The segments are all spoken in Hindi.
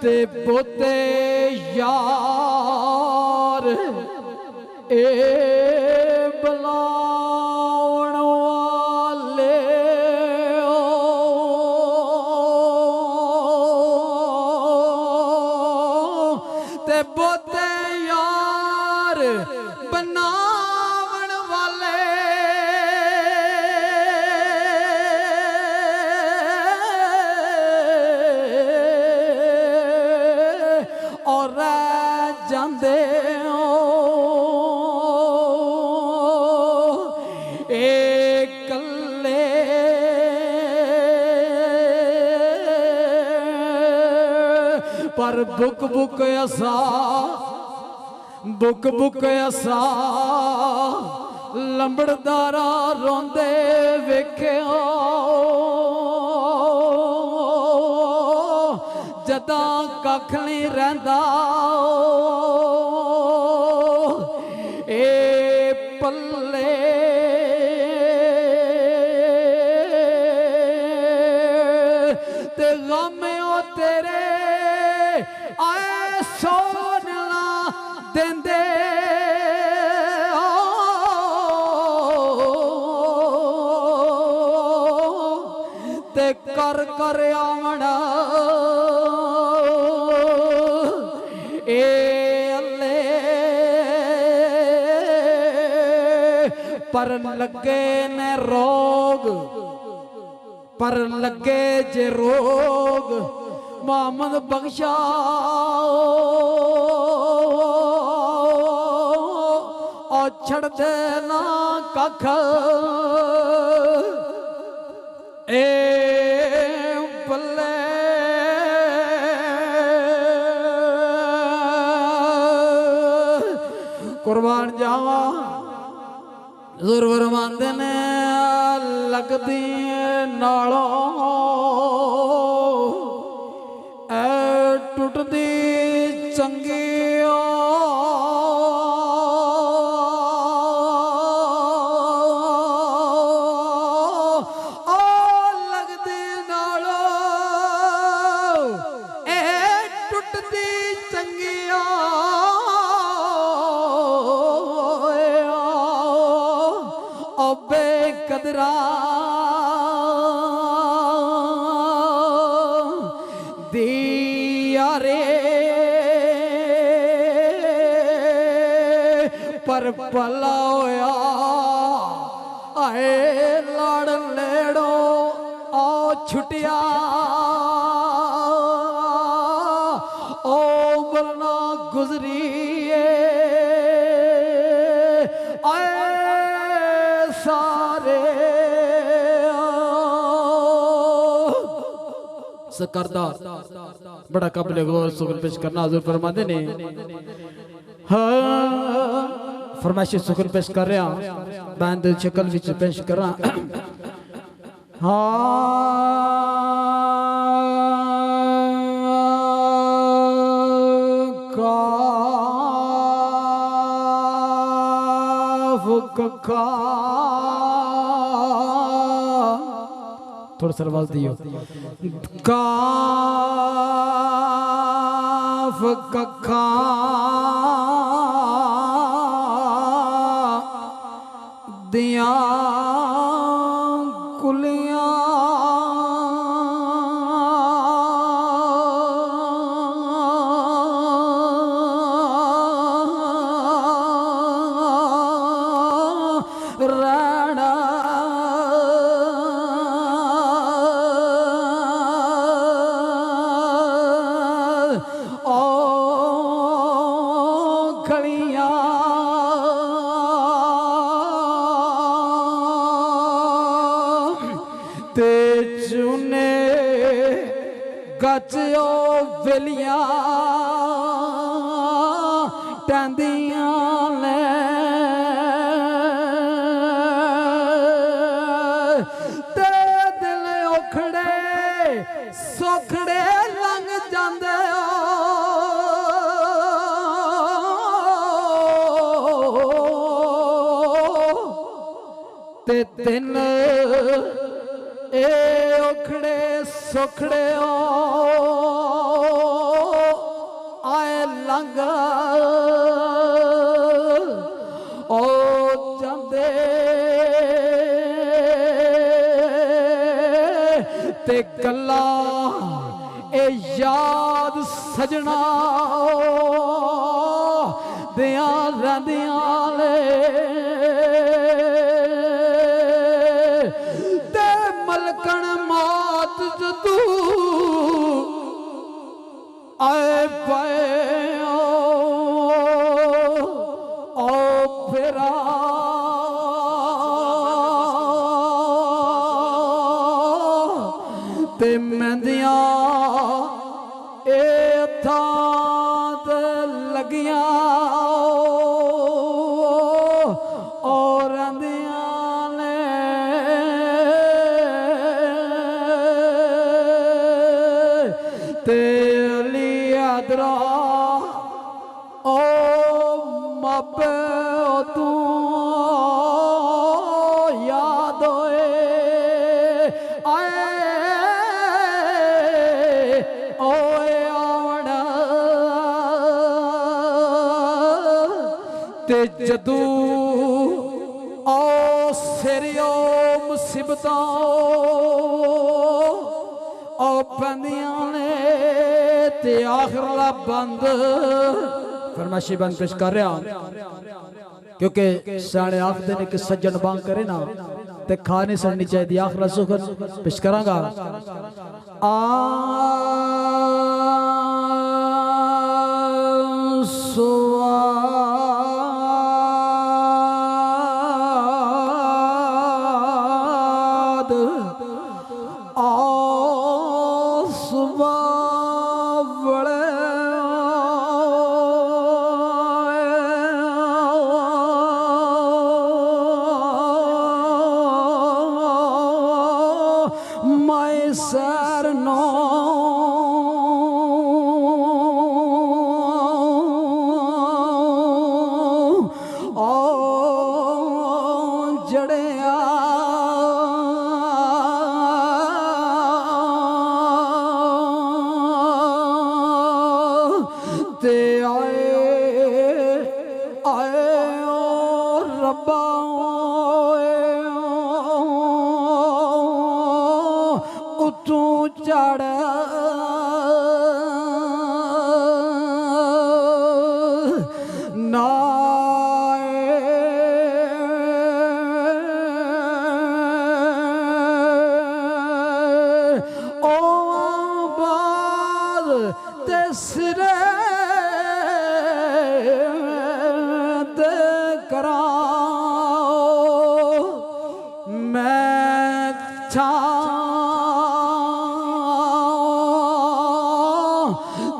ते बोते यार ए बुलावन वाले ते बोते यार बनावन वाले और जांदे पर बुक बुक असा लंबड़दारा रोंदे वेख्या जदा कख नहीं रहिंदा ए पल्ले ते गम ओ तेरे आए सोना देंदे ते कर कर आवना ए अल्ले पर लगे ने रोग पर लगे जे रोग मोहम्मद बख्शा और छड़ देना कख ए बल्ले कुर्बान जावा ज़रूर मंदे ने लगदी नालों टुटदी चंगी लगदी नालो ए टुटदी चंगी कदरा दिया रे पर भला होया आए लाड़ लेड़ो आ छुटिया ओ मरना गुजरी आए सारे सरदार बड़ा काबिल गौर सुकून पेश करना हुजूर फरमाते ने हाँ फरमाइश सुकून पेश कर रहा बैंड शक्ल विच पेश कर रहा हाँ का थोड़ा सा आवाज दियो काफ कखा दिया कुलिया राणा ते चुने गचो वेलियां टंदियां ने ते दिल उखड़े सोखड़े लंघ जांदे ते दिन ए उखड़े सुखड़े अंग ओ जांदे ते कला ए याद सजना दिया रंदिया ले ते मलकन मौत जदू आए पाए ओ फिरा ते मेहंदिया ए थां ते लगिया और रंदिया ने ते अली अदरा ओ मापे तू याद होए आए ओए आवड़ा ते जदू ओ सिरियो मुसीबतां ओ पैंदियां ने ते आखिरला बंद फरमाइशी बंद पेश कर रहा क्योंकि साढ़े आखते ने कि सज्जन बांग करे ना ते खा नहीं सड़नी चाहिए आखिरा सुखन पेश करांगा स्वाद my sir no जड़िया ते आए आए ओ रब्बा तू चढ़ ना ओ बाल ते सिरे ते कराओ मैं छा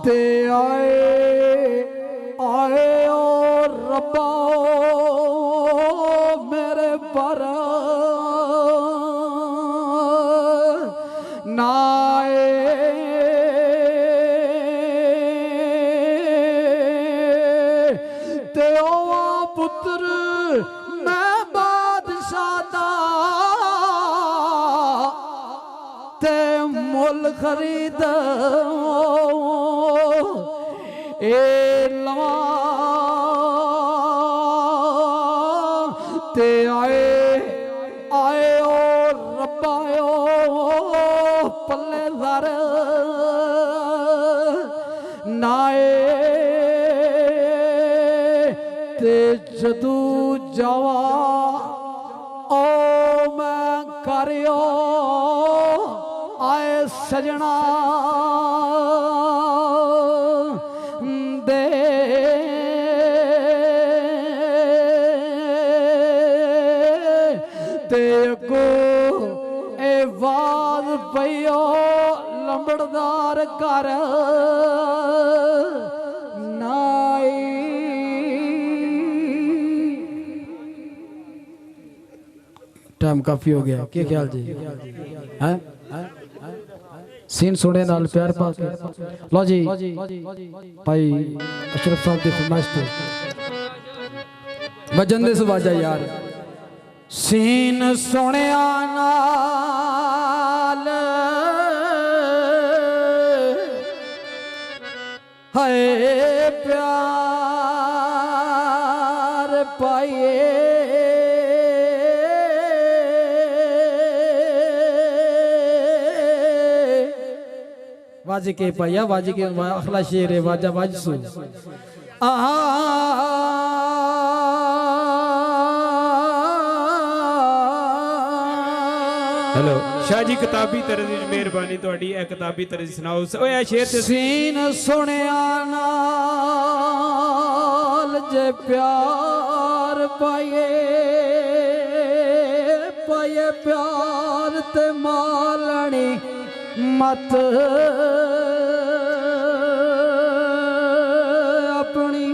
ते आए आए ओ रब्बा मेरे पर ना आए ते ओ पुत्र मैं बादशाह दा ते मुल खरीद ए लवा ते आए आए ओ रब्बा ओ पल्ले दर नाए ते जदू जावा ओ मैं करियो आए सजना दे ते को ए वाज पयो लंबड़दार कर नाई टाइम काफी हो गया क्या ख्याल जी हैं सीन सुने नाल प्यार पा के लो जी भाई अशरफ साहब की फरमाइश पे भजन दे सुबाजा यार सीन सुने नाल हाय प्यार पाइए वाजी के पाया वाजी के अखला शेर है वाजा वाजसू हेलो शाह जी किताबी तरज मेहरबानी थोड़ी ए किताबी तरज सुनाओ ओए शेर ते सीन सुनिया नाल जे प्यार पाए पाए प्यार ते मालनी मत अपनी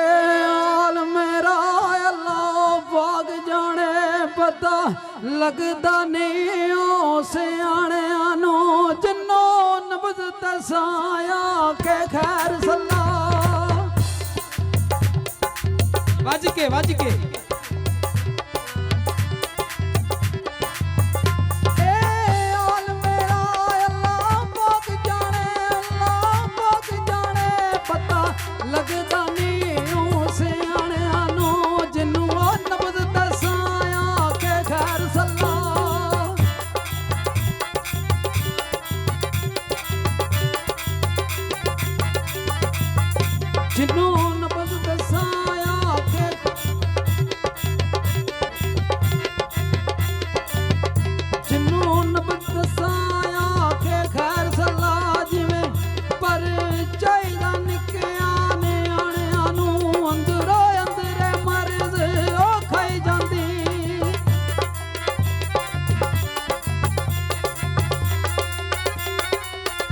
आल मेरा अल्लाह भाग जाने पता लगदा नहीं ओ सियाने आनो जिन्नो नबज तसाया के खैर सल्ला वाज के